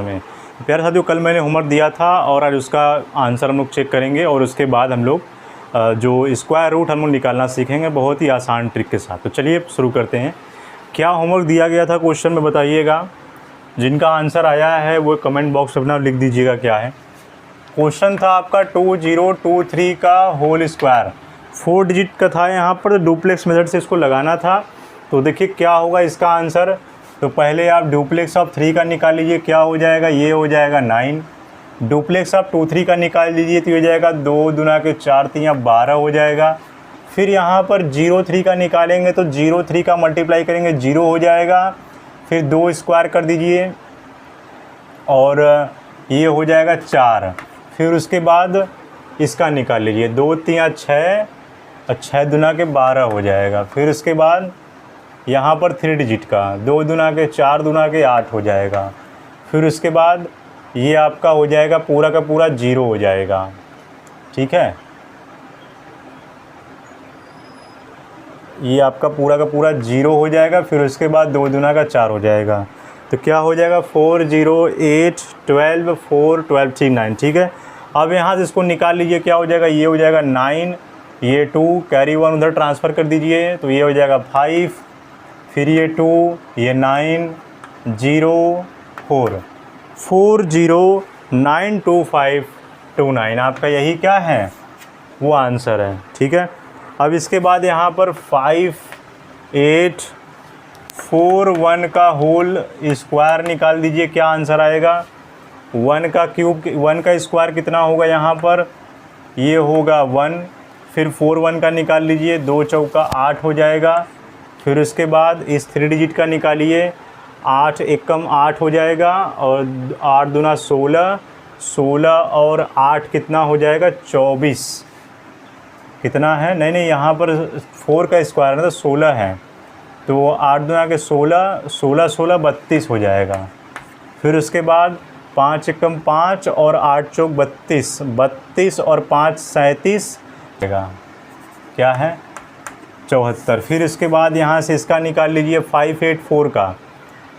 में। प्यारे साथियों, कल मैंने होमवर्क दिया था और आज उसका आंसर हम लोग चेक करेंगे और उसके बाद हम लोग जो स्क्वायर रूट हम लोग निकालना सीखेंगे बहुत ही आसान ट्रिक के साथ। तो चलिए शुरू करते हैं। क्या होमवर्क दिया गया था क्वेश्चन में बताइएगा। जिनका आंसर आया है वो कमेंट बॉक्स में अपना लिख दीजिएगा क्या है। क्वेश्चन था आपका 2023 का होल स्क्वायर, 4 डिजिट का था यहाँ पर। डुप्लेक्स मेथड से इसको लगाना था। तो देखिए क्या होगा इसका आंसर। तो पहले आप डुप्लेक्स ऑफ 3 का निकाल लीजिए, क्या हो जाएगा, ये हो जाएगा 9। डुप्लेक्स ऑफ 2 3 का निकाल लीजिए तो ये जाएगा 2 दूना के 4 3 12 हो जाएगा। फिर यहाँ पर 0 3 का निकालेंगे तो 0 3 का मल्टीप्लाई करेंगे 0 हो जाएगा। फिर 2 स्क्वायर कर दीजिए और ये हो जाएगा 4। फिर उसके बाद इसका निकाल लीजिए 2 3 6 और 6 दूना के 12 हो जाएगा। फिर उसके बाद यहाँ पर 3 डिजिट का 2 दूना के 4 दूना के 8 हो जाएगा। फिर उसके बाद ये आपका हो जाएगा पूरा का पूरा 0 हो जाएगा। ठीक है, ये आपका पूरा का पूरा 0 हो जाएगा। फिर उसके बाद 2 दूना का 4 हो जाएगा। तो क्या हो जाएगा 4 0 8 12 4 12 3 9। ठीक है, अब यहाँ से इसको निकाल लीजिए, क्या हो जाएगा, ये हो जाएगा 9, ये 2 कैरी 1 उधर ट्रांसफ़र कर दीजिए तो ये हो जाएगा 5। फिर ये 2, ये 9 0 4 4 0 9 2 5 2 9 आपका यही क्या है, वो आंसर है। ठीक है, अब इसके बाद यहाँ पर 5 8 4 1 का होल स्क्वायर निकाल दीजिए, क्या आंसर आएगा। 1 का क्यूब, 1 का स्क्वायर कितना होगा यहाँ पर, ये होगा 1। फिर 4 1 का निकाल लीजिए, 2 चौका 8 हो जाएगा। फिर उसके बाद इस 3 डिजिट का निकालिए, 8 एकम 8 हो जाएगा और 8 दूना 16, 16 और 8 कितना हो जाएगा 24। कितना है, नहीं यहाँ पर 4 का स्क्वायर है तो 16 है, तो 8 दूना के 16, 16 16 32 हो जाएगा। फिर उसके बाद 5 एकम 5 और 8 चौक 32, 32 और 5 37 देगा, क्या है 74। फिर इसके बाद यहाँ से इसका निकाल लीजिए 5 8 4 का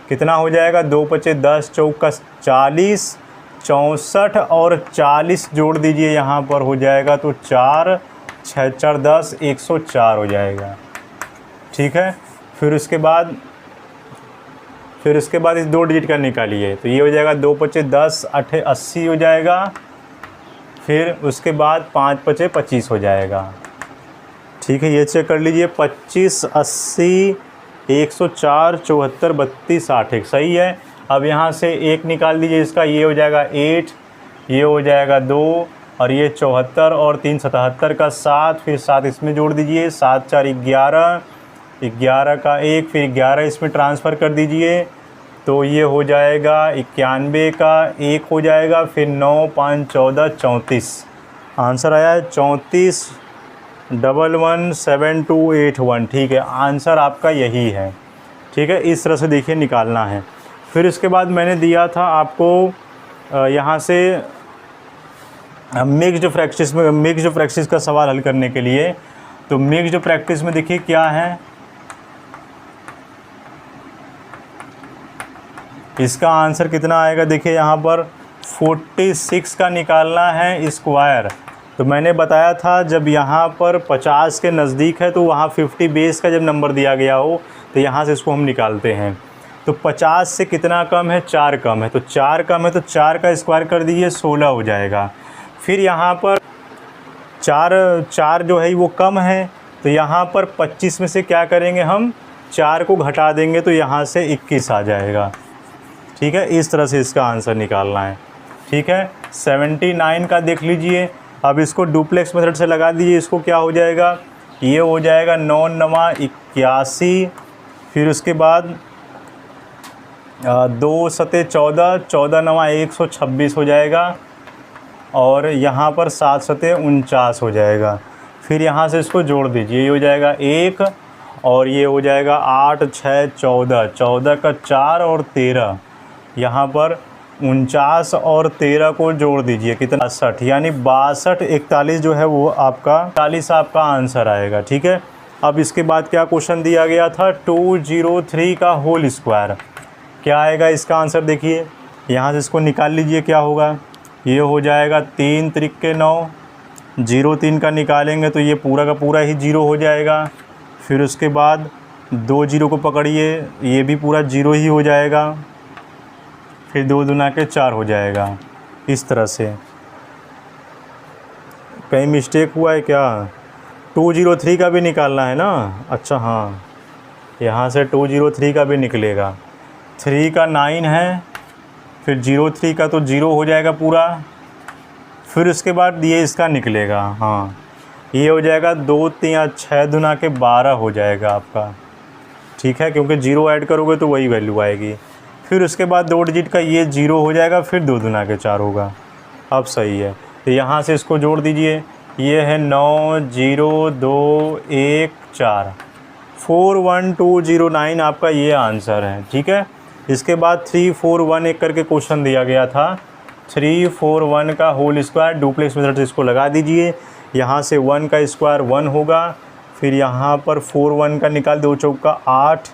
कितना हो जाएगा, 2 5 10 चौका 40, 64 और 40 जोड़ दीजिए यहाँ पर हो जाएगा तो 4 6 4 10 104 हो जाएगा। ठीक है, फिर उसके बाद इस 2 डिजिट का निकालिए तो ये हो जाएगा 2 5 10 8 80 हो जाएगा। फिर उसके बाद 5 5 25 हो जाएगा। ठीक है, ये चेक कर लीजिए 25 80 104 74 32 61 सही है। अब यहाँ से 1 निकाल दीजिए इसका, ये हो जाएगा 8, ये हो जाएगा 2 और ये 74 और 3 77 का 7। फिर 7 इसमें जोड़ दीजिए, 7 4 11, 11 का 1, फिर 11 इसमें ट्रांसफ़र कर दीजिए तो ये हो जाएगा 91 का 1 हो जाएगा। फिर 9 5 14 34 आंसर आया है 34 11 7 2 8 1। ठीक है, आंसर आपका यही है। ठीक है, इस तरह से देखिए निकालना है। फिर इसके बाद मैंने दिया था आपको यहाँ से मिक्स्ड फ्रैक्शंस का सवाल हल करने के लिए। तो मिक्स्ड प्रैक्टिस में देखिए क्या है, इसका आंसर कितना आएगा। देखिए यहाँ पर 46 का निकालना है स्क्वायर। तो मैंने बताया था जब यहाँ पर 50 के नज़दीक है तो वहाँ 50 बेस का जब नंबर दिया गया हो तो यहाँ से इसको हम निकालते हैं। तो 50 से कितना कम है, 4 कम है, तो 4 कम है तो 4 का स्क्वायर कर दीजिए 16 हो जाएगा। फिर यहाँ पर 4 जो है वो कम है तो यहाँ पर 25 में से क्या करेंगे हम, 4 को घटा देंगे तो यहाँ से 21 आ जाएगा। ठीक है, इस तरह से इसका आंसर निकालना है। ठीक है, 79 का देख लीजिए। अब इसको डुप्लेक्स मेथड से लगा दीजिए, इसको क्या हो जाएगा, ये हो जाएगा 9 9 81। फिर उसके बाद 2 7 14, 14 9 126 हो जाएगा और यहाँ पर 7 7 49 हो जाएगा। फिर यहाँ से इसको जोड़ दीजिए, ये हो जाएगा 1 और ये हो जाएगा 8 6 14, 14 का 4 और 13, यहाँ पर 49 और 13 को जोड़ दीजिए कितना 62, यानी 62 41 जो है वो आपका 40 आपका आंसर आएगा। ठीक है, अब इसके बाद क्या क्वेश्चन दिया गया था, 203 का होल स्क्वायर, क्या आएगा इसका आंसर। देखिए यहाँ से इसको निकाल लीजिए, क्या होगा, ये हो जाएगा 3 त्रिक 9, 0 3 का निकालेंगे तो ये पूरा का पूरा ही 0 हो जाएगा। फिर उसके बाद 2 0 को पकड़िए, ये भी पूरा 0 ही हो जाएगा। फिर 2 दूना के 4 हो जाएगा। इस तरह से कहीं मिस्टेक हुआ है क्या? 203 का भी निकालना है ना? अच्छा हाँ, यहाँ से 203 का भी निकलेगा। 3 का 9 है, फिर 03 का तो 0 हो जाएगा पूरा। फिर उसके बाद ये इसका निकलेगा, हाँ ये हो जाएगा 2 3 6 दूना के 12 हो जाएगा आपका, ठीक है, क्योंकि 0 ऐड करोगे तो वही वैल्यू आएगी। फिर उसके बाद 2 डिजिट का ये 0 हो जाएगा, फिर 2 दूना के 4 होगा। अब सही है, तो यहाँ से इसको जोड़ दीजिए, ये है 9 0 2 1 4, 41209 आपका ये आंसर है, ठीक है। इसके बाद 3 4 1 1 करके क्वेश्चन दिया गया था, 3 4 1 का होल स्क्वायर, डुप्लेक्स मेथड से इसको लगा दीजिए। यहाँ से 1 का स्क्वायर 1 होगा, फिर यहाँ पर 4 1 का निकाल, 2 चौका 8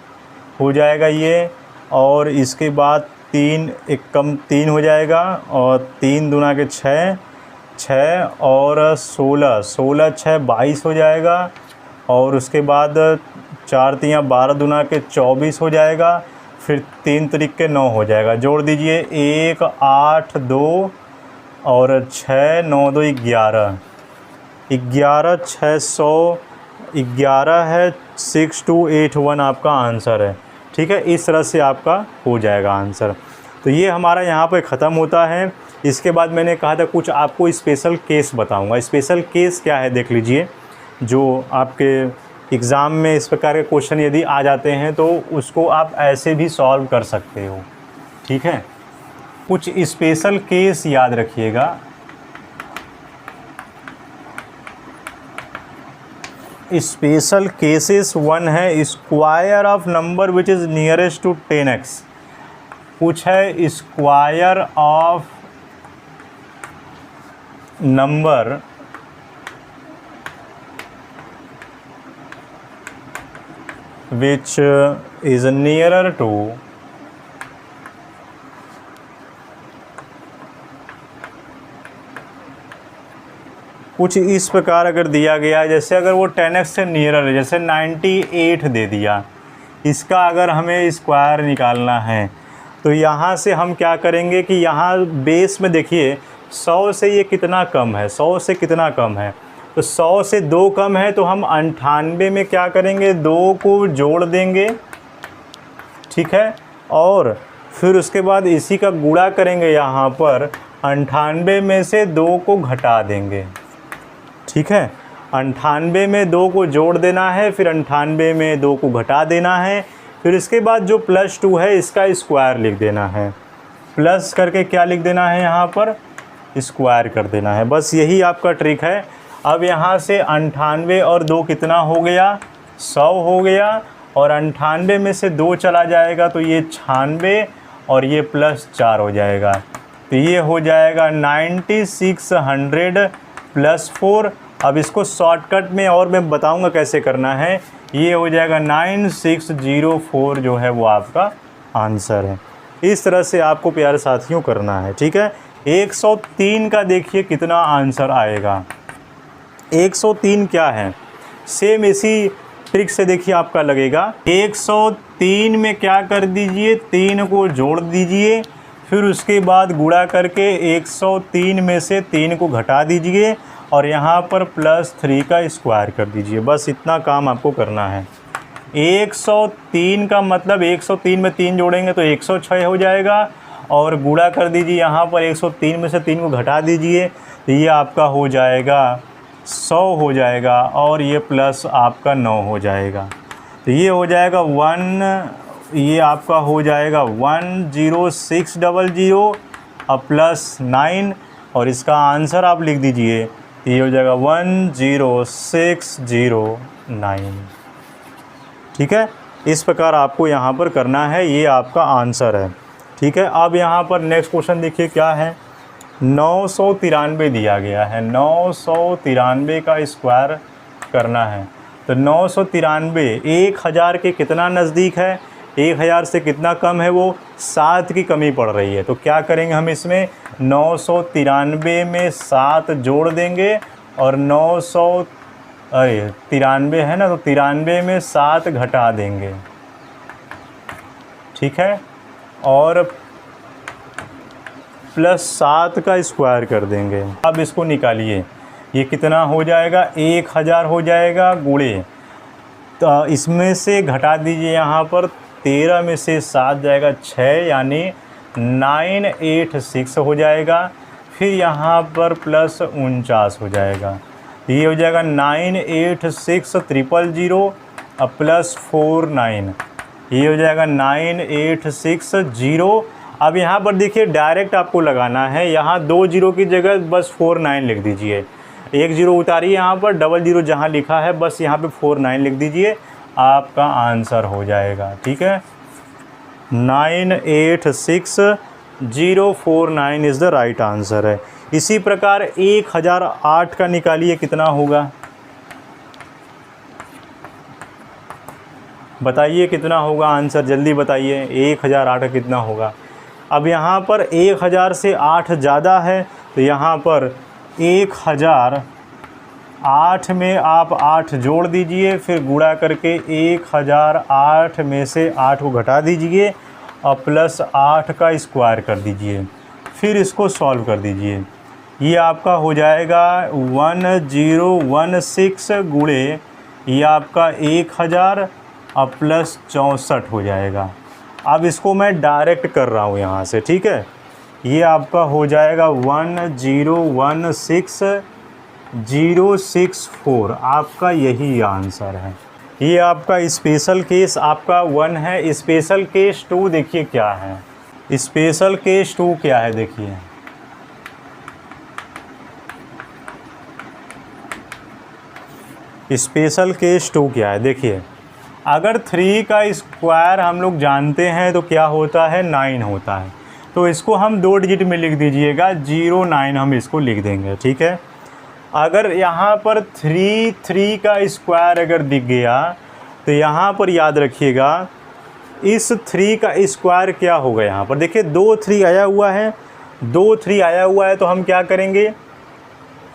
हो जाएगा ये, और इसके बाद 3 1 कम 3 हो जाएगा, और 3 दूना के 6 6 और 16 16 6 22 हो जाएगा, और उसके बाद 4 3 12 दूना के 24 हो जाएगा, फिर 3 त्रिक के 9 हो जाएगा। जोड़ दीजिए 1 8 2 और 6 9 2 11 11 611 है, 6281 आपका आंसर है, ठीक है। इस तरह से आपका हो जाएगा आंसर। तो ये हमारा यहाँ पर ख़त्म होता है। इसके बाद मैंने कहा था कुछ आपको स्पेशल केस बताऊँगा। स्पेशल केस क्या है देख लीजिए, जो आपके एग्ज़ाम में इस प्रकार के क्वेश्चन यदि आ जाते हैं तो उसको आप ऐसे भी सॉल्व कर सकते हो, ठीक है। कुछ स्पेशल केस याद रखिएगा। स्पेशल केसेस 1 है square of number which is nearest to 10x। कुछ है square of number which is nearer to कुछ इस प्रकार अगर दिया गया है, जैसे अगर वो 10x से नियरर है, जैसे 98 दे दिया, इसका अगर हमें स्क्वायर निकालना है तो यहाँ से हम क्या करेंगे कि यहाँ बेस में देखिए 100 से ये कितना कम है, 100 से कितना कम है, तो 100 से 2 कम है, तो हम 98 में क्या करेंगे, 2 को जोड़ देंगे, ठीक है, और फिर उसके बाद इसी का गुणा करेंगे, यहाँ पर 98 में से 2 को घटा देंगे, ठीक है। 98 में 2 को जोड़ देना है, फिर 98 में 2 को घटा देना है, फिर इसके बाद जो +2 है इसका स्क्वायर लिख देना है, प्लस करके क्या लिख देना है, यहाँ पर स्क्वायर कर देना है। बस यही आपका ट्रिक है। अब यहाँ से 98 और 2 कितना हो गया, 100 हो गया, और 98 में से 2 चला जाएगा तो ये 96 और ये +4 हो जाएगा, तो ये हो जाएगा 9600 + 4। अब इसको शॉर्टकट में और मैं बताऊंगा कैसे करना है। ये हो जाएगा 9604 जो है वो आपका आंसर है। इस तरह से आपको प्यारे साथियों करना है, ठीक है। 103 का देखिए कितना आंसर आएगा। 103 क्या है, सेम इसी ट्रिक से देखिए आपका लगेगा। 103 में क्या कर दीजिए, 3 को जोड़ दीजिए, फिर उसके बाद गुणा करके 103 में से 3 को घटा दीजिए, और यहाँ पर +3 का स्क्वायर कर दीजिए। बस इतना काम आपको करना है। 103 का मतलब 103 में 3 जोड़ेंगे तो 106 हो जाएगा, और गुणा कर दीजिए, यहाँ पर 103 में से 3 को घटा दीजिए, तो ये आपका हो जाएगा 100 हो जाएगा, और ये प्लस आपका 9 हो जाएगा, तो ये हो जाएगा 1, ये आपका हो जाएगा 10600 और +9, और इसका आंसर आप लिख दीजिए, ये हो जाएगा 10609, ठीक है। इस प्रकार आपको यहाँ पर करना है, ये आपका आंसर है, ठीक है। अब यहाँ पर नेक्स्ट क्वेश्चन देखिए क्या है, 993 दिया गया है, 993 का स्क्वायर करना है। तो 993 1000 के कितना नज़दीक है, 1000 से कितना कम है वो 7 की कमी पड़ रही है। तो क्या करेंगे हम इसमें 993 में 7 जोड़ देंगे और 93 है ना, तो 93 में 7 घटा देंगे, ठीक है, और +7 का स्क्वायर कर देंगे। अब इसको निकालिए, ये कितना हो जाएगा, 1000 हो जाएगा गुणे, तो इसमें से घटा दीजिए, यहाँ पर 13 में से 7 जाएगा 6, यानी 986 हो जाएगा। फिर यहाँ पर +49 हो जाएगा, ये हो जाएगा 986 000 +49, ये हो जाएगा 9860। अब यहाँ पर देखिए डायरेक्ट आपको लगाना है, यहाँ 2 जीरो की जगह बस 49 लिख दीजिए, 1 जीरो उतारिए, यहाँ पर 00 जहाँ लिखा है बस यहाँ पे 49 लिख दीजिए, आपका आंसर हो जाएगा, ठीक है। 986049 इज़ द राइट आंसर है। इसी प्रकार 1008 का निकालिए, कितना होगा बताइए, कितना होगा आंसर, जल्दी बताइए, 1008 का कितना होगा। अब यहाँ पर 1000 से 8 ज़्यादा है, तो यहाँ पर 1008 में आप 8 जोड़ दीजिए, फिर गुणा करके 1008 में से 8 को घटा दीजिए और +8 का स्क्वायर कर दीजिए, फिर इसको सॉल्व कर दीजिए। ये आपका हो जाएगा 1016 गुणे ये आपका 1000 और +64 हो जाएगा। अब इसको मैं डायरेक्ट कर रहा हूँ यहाँ से, ठीक है। ये आपका हो जाएगा 1016064, आपका यही आंसर है। ये आपका स्पेशल केस आपका 1 है। स्पेशल केस 2 देखिए क्या है, स्पेशल केस 2 क्या है देखिए, स्पेशल केस 2 क्या है देखिए। अगर 3 का स्क्वायर हम लोग जानते हैं तो क्या होता है, 9 होता है, तो इसको हम 2 डिजिट में लिख दीजिएगा, 09 हम इसको लिख देंगे, ठीक है। अगर यहाँ पर 3 का स्क्वायर अगर दिख गया तो यहाँ पर याद रखिएगा इस 3 का स्क्वायर क्या होगा, यहाँ पर देखिए 2 3 आया हुआ है, 2 3 आया हुआ है, तो हम क्या करेंगे,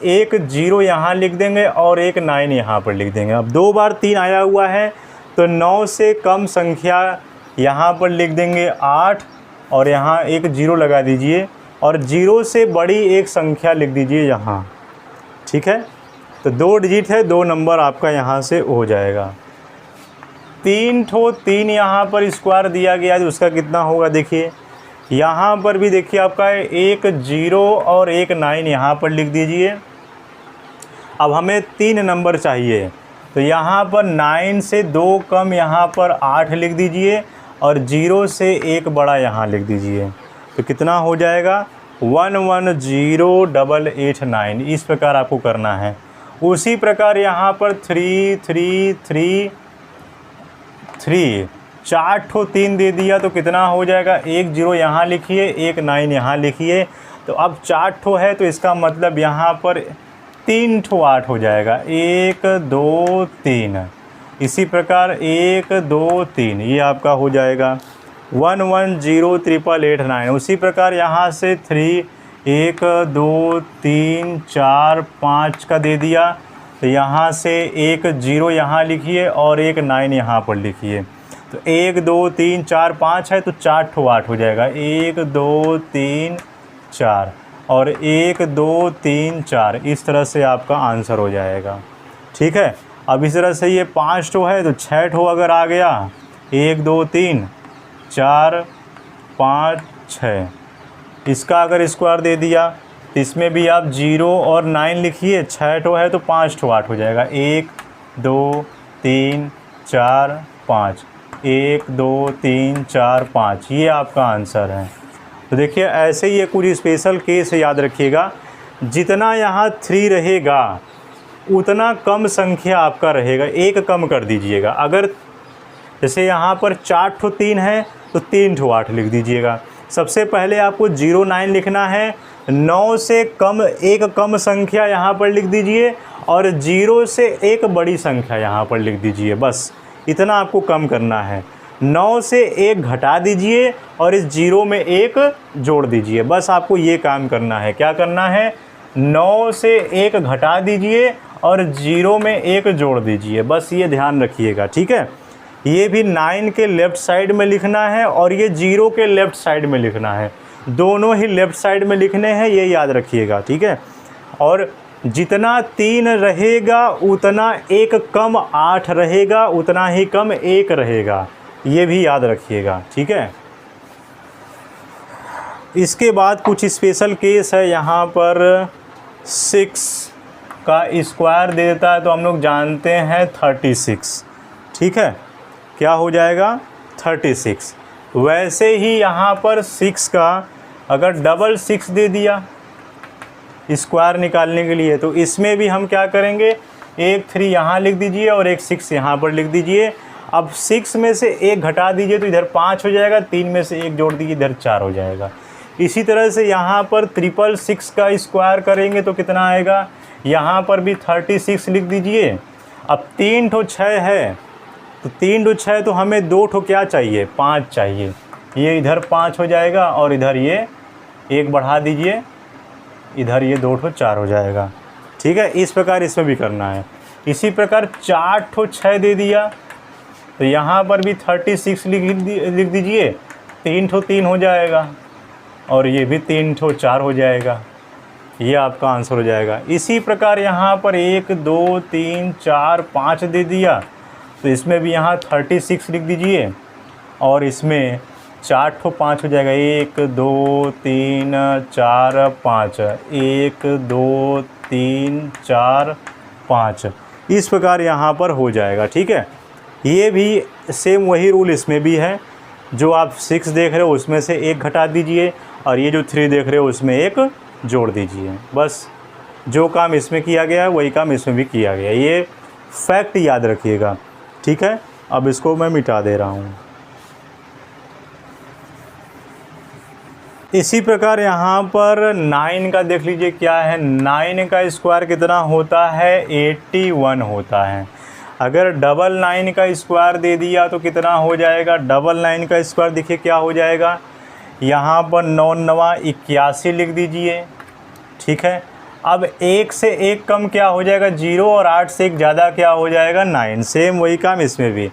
एक 0 यहाँ लिख देंगे और एक 9 यहाँ पर लिख देंगे। अब 2 बार 3 आया हुआ है तो 9 से कम संख्या यहाँ पर लिख देंगे 8 और यहाँ एक 0 लगा दीजिए और 0 से बड़ी एक संख्या लिख दीजिए यहाँ, ठीक है। तो 2 डिजिट है, 2 नंबर आपका यहाँ से हो जाएगा। 3 यहाँ पर स्क्वायर दिया गया है, तो उसका कितना होगा देखिए, यहाँ पर भी देखिए आपका एक 0 और एक 9 यहाँ पर लिख दीजिए। अब हमें 3 नंबर चाहिए, तो यहाँ पर 9 से 2 कम यहाँ पर 8 लिख दीजिए और 0 से एक बड़ा यहाँ लिख दीजिए, तो कितना हो जाएगा 110889। इस प्रकार आपको करना है। उसी प्रकार यहाँ पर 3 3 3 3 4 ठो 3 दे दिया, तो कितना हो जाएगा, एक 0 यहाँ लिखिए, एक 9 यहाँ लिखिए। तो अब 4 ठो है तो इसका मतलब यहाँ पर 3 ठो 8 हो जाएगा, 1 2 3। इसी प्रकार 1 2 3 ये आपका हो जाएगा 110889। उसी प्रकार यहाँ से 3 1 2 3 4 5 का दे दिया, तो यहाँ से एक 0 यहाँ लिखिए और एक 9 यहाँ पर लिखिए। तो 1 2 3 4 5 है तो 4 ठो 8 हो जाएगा, 1 2 3 4 और 1 2 3 4। इस तरह से आपका आंसर हो जाएगा, ठीक है। अब इस तरह से ये 5 ठो है तो 6 ठो अगर आ गया, 1 2 3 4 5 6, इसका अगर स्क्वायर दे दिया तो इसमें भी आप 0 और 9 लिखिए, 6 ठो है तो 5 ठो 8 हो जाएगा, 1 2 3 4 5, 1 2 3 4 5, ये आपका आंसर है। तो देखिए ऐसे ही ये कुछ स्पेशल केस याद रखिएगा, जितना यहाँ 3 रहेगा उतना कम संख्या आपका रहेगा, एक कम कर दीजिएगा। अगर जैसे यहाँ पर 4 ठो 3 है तो 3 ठो 8 लिख दीजिएगा। सबसे पहले आपको 0 9 लिखना है, 9 से कम एक कम संख्या यहाँ पर लिख दीजिए और 0 से एक बड़ी संख्या यहाँ पर लिख दीजिए, बस इतना आपको कम करना है। 9 से 1 घटा दीजिए और इस 0 में 1 जोड़ दीजिए। बस आपको ये काम करना है। क्या करना है? 9 से 1 घटा दीजिए और 0 में 1 जोड़ दीजिए। बस ये ध्यान रखिएगा, ठीक है। ये भी 9 के लेफ़्ट साइड में लिखना है और ये 0 के लेफ़्ट साइड में लिखना है। दोनों ही लेफ़्ट साइड में लिखने हैं, ये याद रखिएगा, ठीक है। और जितना 3 रहेगा उतना 1 कम 8 रहेगा, उतना ही कम 1 रहेगा, ये भी याद रखिएगा, ठीक है। इसके बाद कुछ स्पेशल केस है। यहाँ पर 6 का स्क्वायर दे देता है तो हम लोग जानते हैं 36, ठीक है। क्या हो जाएगा? 36। वैसे ही यहाँ पर 6 का अगर डबल 6 दे दिया स्क्वायर निकालने के लिए, तो इसमें भी हम क्या करेंगे? एक 3 यहाँ लिख दीजिए और एक 6 यहाँ पर लिख दीजिए। अब 6 में से 1 घटा दीजिए तो इधर 5 हो जाएगा, 3 में से 1 जोड़ दीजिए इधर 4 हो जाएगा। इसी तरह से यहाँ पर 666 का स्क्वायर करेंगे तो कितना आएगा? यहाँ पर भी 36 लिख दीजिए। अब 3 ठो 6 है तो 3 ठो 6 तो हमें 2 ठो क्या चाहिए? 5 चाहिए। ये इधर 5 हो जाएगा और इधर ये 1 बढ़ा दीजिए, इधर ये 2 ठो 4 हो जाएगा, ठीक है। इस प्रकार इसमें भी करना है। इसी प्रकार 4 ठो 6 दे दिया तो यहाँ पर भी 36 लिख दीजिए। 3 ठो 3 हो जाएगा और ये भी 3 ठो 4 हो जाएगा। ये आपका आंसर हो जाएगा। इसी प्रकार यहाँ पर 1 2 3 4 5 दे दिया तो इसमें भी यहाँ 36 लिख दीजिए और इसमें 4 ठो 5 हो जाएगा। 1 2 3 4 5, 1 2 3 4 5, इस प्रकार यहाँ पर हो जाएगा, ठीक है। ये भी सेम वही रूल इसमें भी है। जो आप 6 देख रहे हो उसमें से 1 घटा दीजिए और ये जो 3 देख रहे हो उसमें 1 जोड़ दीजिए। बस जो काम इसमें किया गया है वही काम इसमें भी किया गया है। ये फैक्ट याद रखिएगा, ठीक है। अब इसको मैं मिटा दे रहा हूँ। इसी प्रकार यहाँ पर 9 का देख लीजिए क्या है। 9 का स्क्वायर कितना होता है? 81 होता है। अगर 999 का स्क्वायर दे दिया तो कितना हो जाएगा? 999 का स्क्वायर देखिए क्या हो जाएगा। यहाँ पर 9 9 81 लिख दीजिए, ठीक है। अब 1 से 1 कम क्या हो जाएगा? 0 और 8 से 1 ज़्यादा क्या हो जाएगा? 9। सेम वही काम इसमें भी।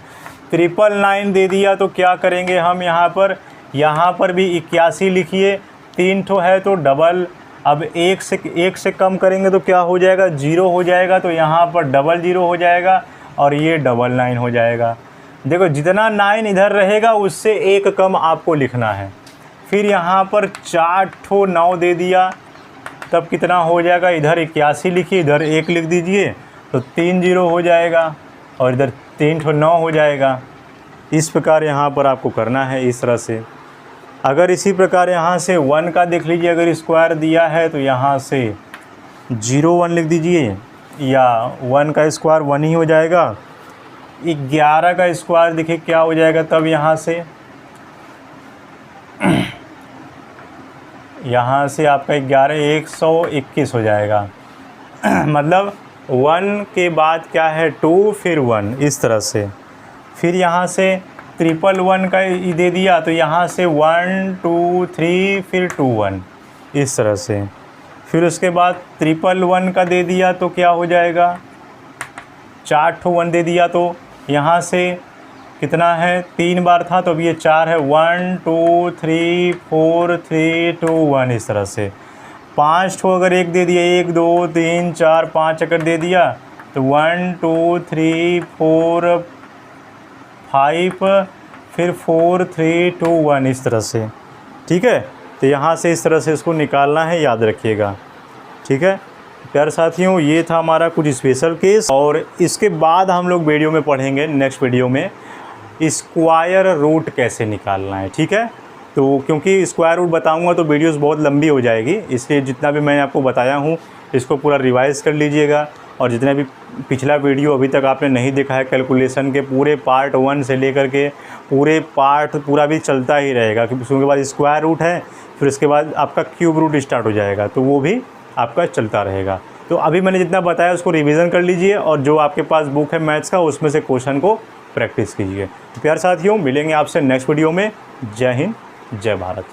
999 दे दिया तो क्या करेंगे हम? यहाँ पर भी 81 लिखिए। 3 ठो है तो डबल। अब 1 से कम करेंगे तो क्या हो जाएगा? 0 हो जाएगा। तो यहाँ पर डबल 0 हो जाएगा और ये 999 हो जाएगा। देखो जितना 9 इधर रहेगा उससे 1 कम आपको लिखना है। फिर यहाँ पर 4 ठो 9 दे दिया तब कितना हो जाएगा? इधर 81 लिखिए, इधर 1 लिख दीजिए तो 3 0 हो जाएगा और इधर 3 ठो 9 हो जाएगा। इस प्रकार यहाँ पर आपको करना है इस तरह से। अगर इसी प्रकार यहाँ से 1 का देख लीजिए, अगर स्क्वायर दिया है तो यहाँ से 01 लिख दीजिए या 1 का स्क्वायर 1 ही हो जाएगा। 11 का स्क्वायर देखिए क्या हो जाएगा तब यहाँ से आपका 11 121 हो जाएगा। मतलब 1 के बाद क्या है? 2 फिर 1, इस तरह से। फिर यहाँ से 111 का दे दिया तो यहाँ से 1 2 3 फिर 2 1, इस तरह से। फिर उसके बाद 111 का दे दिया तो क्या हो जाएगा? 4 ठो 1 दे दिया तो यहाँ से कितना है? 3 बार था तो अब ये 4 है। 1 2 3 4 3 2 1, इस तरह से। 5 ठो अगर 1 दे दिया, 1 2 3 4 5 अगर दे दिया तो 1 2 3 4 5 फिर 4 3 2 1, इस तरह से, ठीक है। तो यहाँ से इस तरह से इसको निकालना है, याद रखिएगा, ठीक है। प्यारे साथियों, ये था हमारा कुछ स्पेशल केस। और इसके बाद हम लोग वीडियो में पढ़ेंगे, नेक्स्ट वीडियो में, स्क्वायर रूट कैसे निकालना है, ठीक है। तो क्योंकि स्क्वायर रूट बताऊंगा तो वीडियोस बहुत लंबी हो जाएगी, इसलिए जितना भी मैंने आपको बताया हूँ इसको पूरा रिवाइज़ कर लीजिएगा। और जितना भी पिछला वीडियो अभी तक आपने नहीं देखा है कैलकुलेशन के, पूरे पार्ट 1 से लेकर के पूरे पार्ट पूरा भी चलता ही रहेगा। क्योंकि उसके बाद स्क्वायर रूट है, फिर उसके बाद आपका क्यूब रूट स्टार्ट हो जाएगा, तो वो भी आपका चलता रहेगा। तो अभी मैंने जितना बताया उसको रिवीजन कर लीजिए और जो आपके पास बुक है मैथ्स का उसमें से क्वेश्चन को प्रैक्टिस कीजिए। तो प्यारे साथियों, मिलेंगे आपसे नेक्स्ट वीडियो में। जय हिंद, जय भारत।